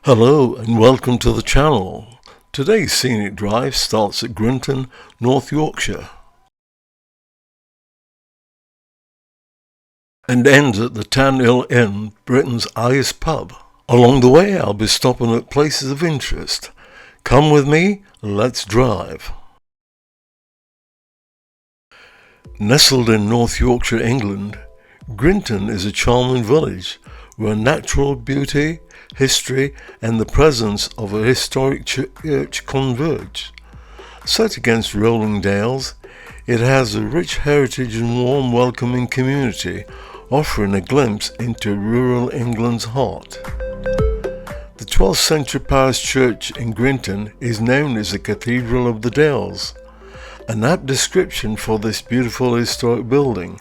Hello and welcome to the channel. Today's scenic drive starts at Grinton, North Yorkshire, and ends at the Tan Hill Inn, Britain's highest pub. Along the way I'll be stopping at places of interest. Come with me, let's drive. Nestled in North Yorkshire, England, Grinton is a charming village where natural beauty, history and the presence of a historic church converge. Set against rolling dales, it has a rich heritage and warm welcoming community, offering a glimpse into rural England's heart. The 12th century parish church in Grinton is known as the Cathedral of the Dales, an apt description for this beautiful historic building.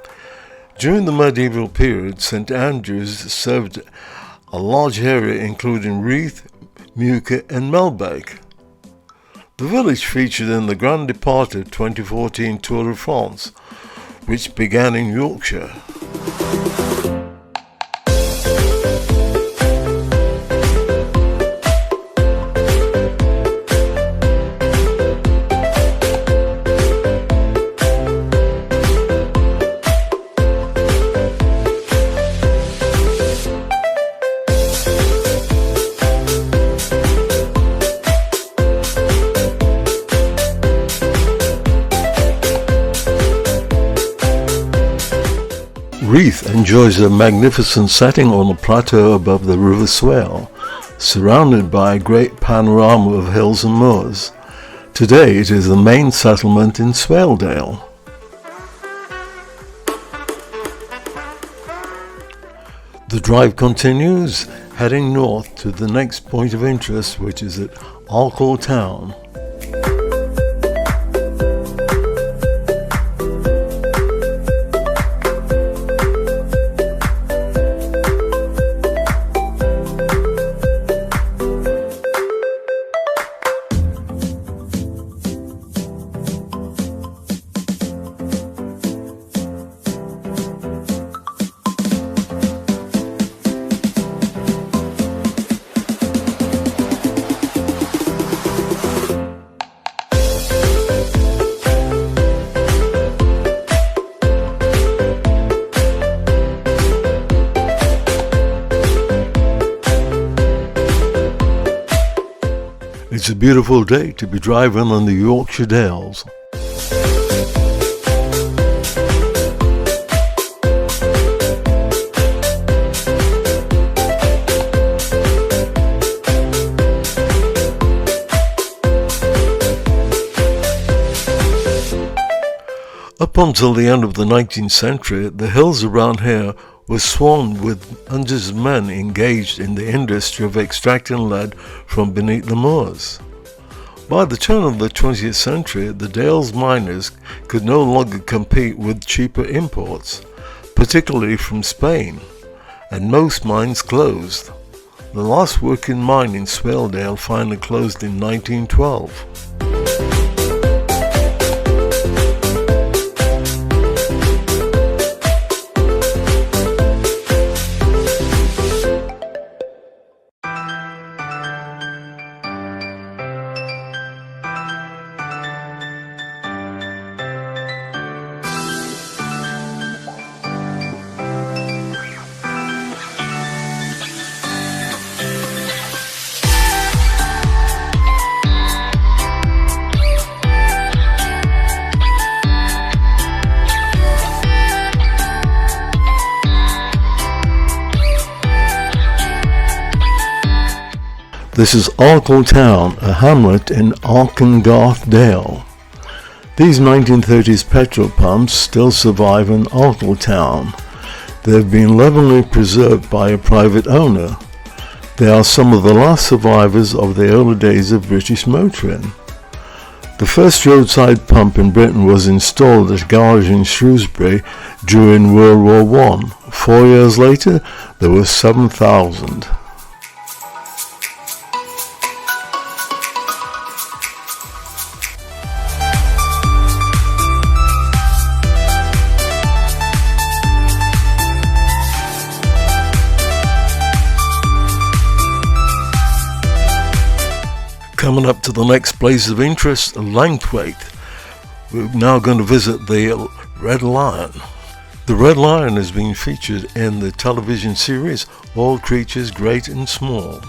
During the medieval period, St Andrews served a large area including Reeth, Meucke and Melbeck. The village featured in the Grand Departed 2014 Tour de France, which began in Yorkshire. Reeth enjoys a magnificent setting on a plateau above the River Swale, surrounded by a great panorama of hills and moors. Today it is the main settlement in Swaledale. The drive continues, heading north to the next point of interest, which is at Arkle Town. It's a beautiful day to be driving on the Yorkshire Dales. Up until the end of the 19th century, the hills around here were swarmed with hundreds of men engaged in the industry of extracting lead from beneath the moors. By the turn of the 20th century, the Dales miners could no longer compete with cheaper imports, particularly from Spain, and most mines closed. The last working mine in Swaledale finally closed in 1912. This is Arkle Town, a hamlet in Arkengarth Dale. These 1930s petrol pumps still survive in Arkle Town. They have been lovingly preserved by a private owner. They are some of the last survivors of the early days of British motoring. The first roadside pump in Britain was installed at a garage in Shrewsbury during World War I. 4 years later, there were 7,000. Coming up to the next place of interest, Langthwaite. We're now going to visit the Red Lion. The Red Lion has been featured in the television series All Creatures Great and Small.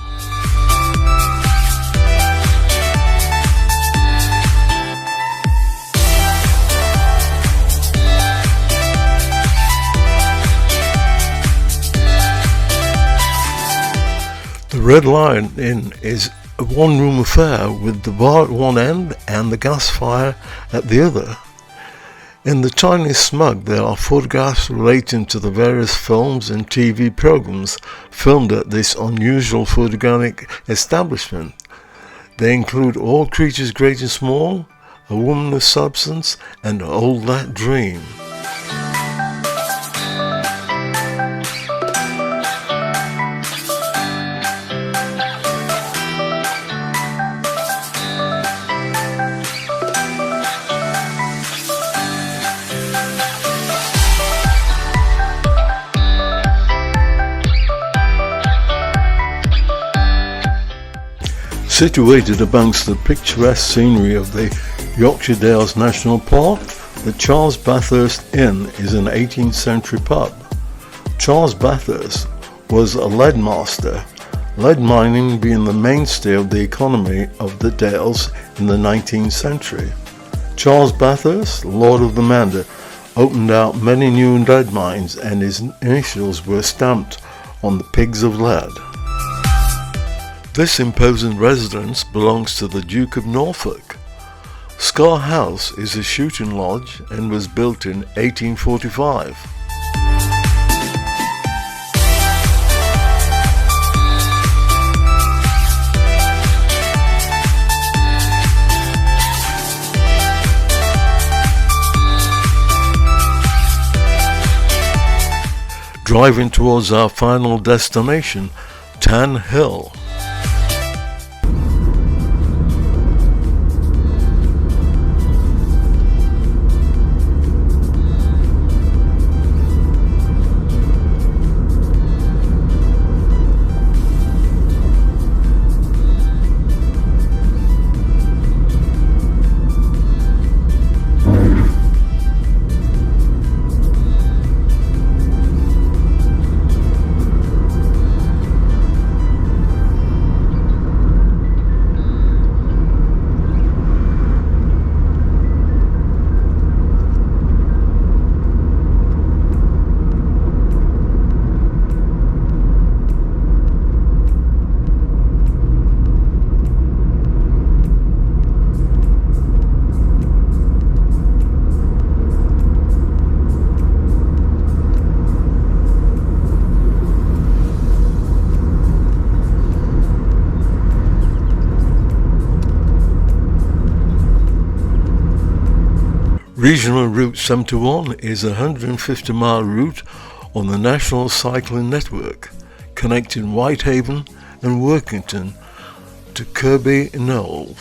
The Red Lion Inn is a one-room affair with the bar at one end and the gas fire at the other. In the tiny smug there are photographs relating to the various films and TV programs filmed at this unusual photogenic establishment. They include All Creatures Great and Small, A Woman of Substance, and All That Dream. Situated amongst the picturesque scenery of the Yorkshire Dales National Park, the Charles Bathurst Inn is an 18th century pub. Charles Bathurst was a lead master, lead mining being the mainstay of the economy of the Dales in the 19th century. Charles Bathurst, Lord of the Manor, opened out many new lead mines and his initials were stamped on the pigs of lead. This imposing residence belongs to the Duke of Norfolk. Scar House is a shooting lodge and was built in 1845. Driving towards our final destination, Tan Hill. Regional Route 71 is a 150-mile route on the National Cycling Network, connecting Whitehaven and Workington to Kirby Knoll.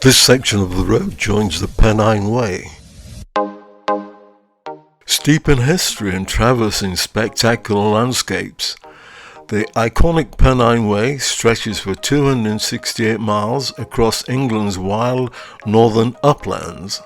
This section of the road joins the Pennine Way. Steep in history and traversing spectacular landscapes, the iconic Pennine Way stretches for 268 miles across England's wild northern uplands.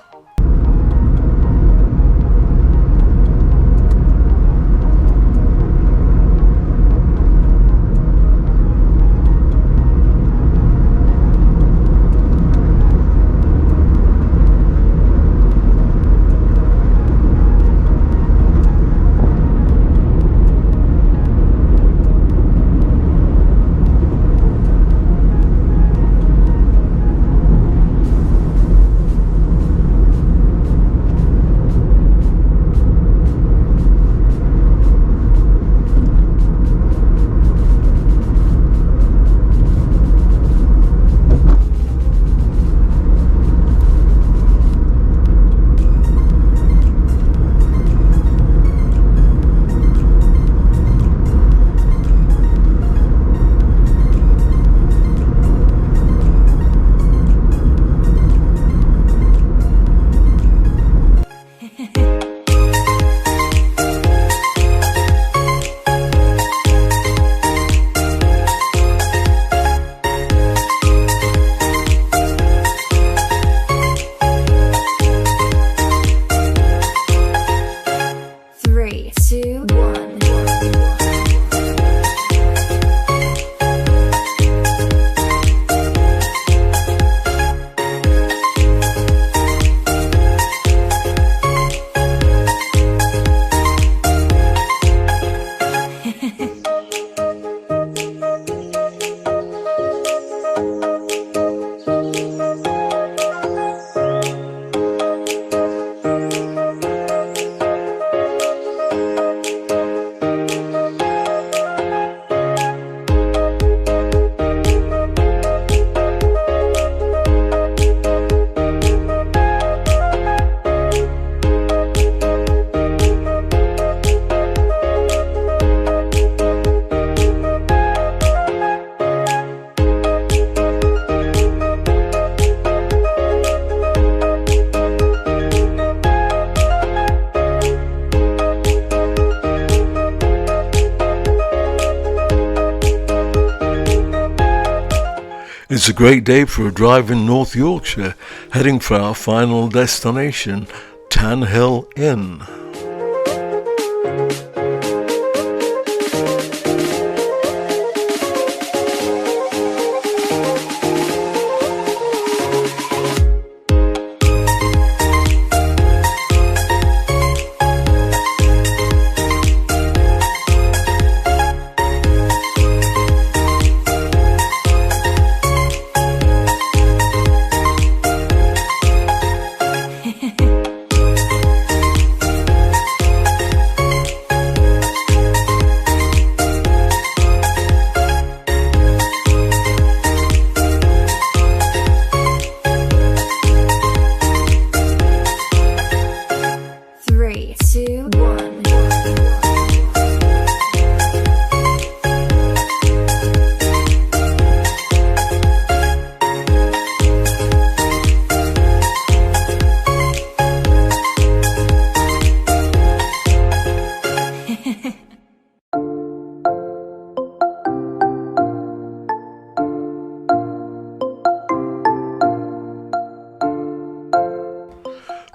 It's a great day for a drive in North Yorkshire, heading for our final destination, Tan Hill Inn.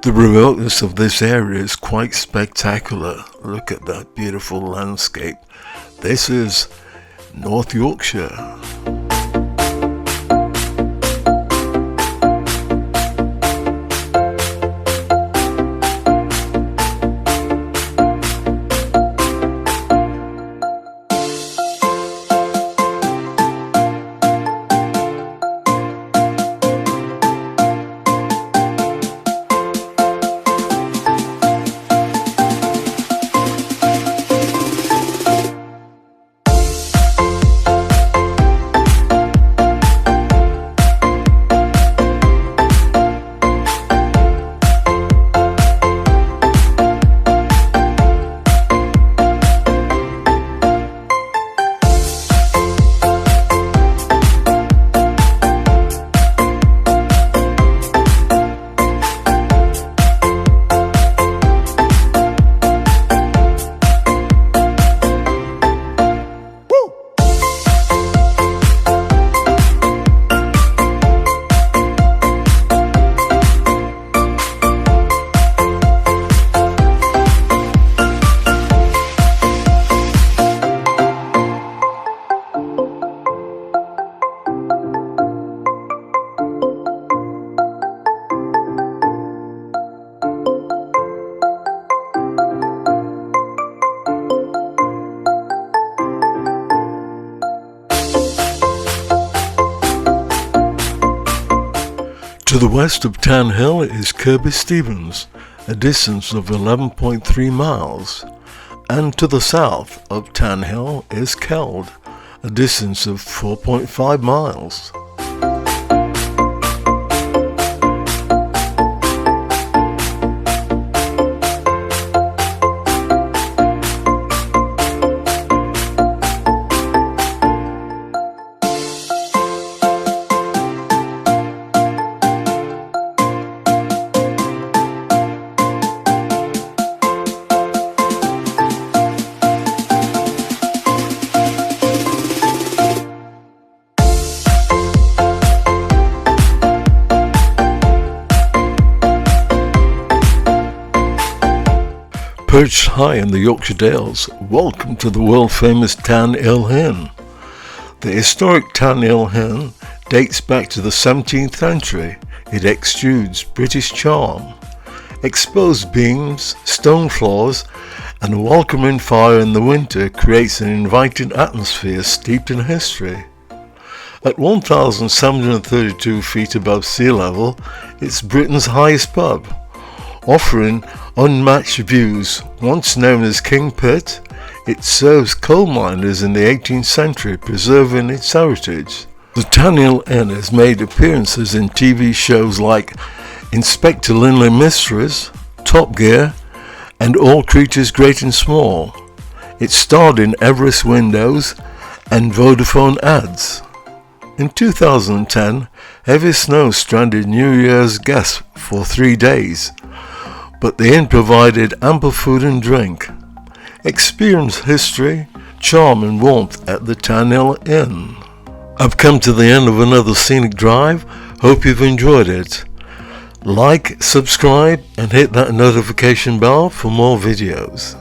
The remoteness of this area is quite spectacular. Look at that beautiful landscape. This is North Yorkshire. the west of Tan Hill is Kirby Stevens, a distance of 11.3 miles, and to the south of Tan Hill is Keld, a distance of 4.5 miles. Perched high in the Yorkshire Dales, welcome to the world-famous Tan Hill Hen. The historic Tan Hill Hen dates back to the 17th century. It exudes British charm. Exposed beams, stone floors, and a welcoming fire in the winter creates an inviting atmosphere steeped in history. At 1,732 feet above sea level, it's Britain's highest pub, offering unmatched views. Once known as King Pit, it serves coal miners in the 18th century, preserving its heritage. The Tan Hill Inn has made appearances in TV shows like Inspector Linley Mysteries, Top Gear, and All Creatures Great and Small. It starred in Everest Windows and Vodafone ads. In 2010, heavy snow stranded New Year's guests for 3 days, but the inn provided ample food and drink. Experience history, charm and warmth at the Tan Hill Inn. I've come to the end of another scenic drive. Hope you've enjoyed it. Like, subscribe and hit that notification bell for more videos.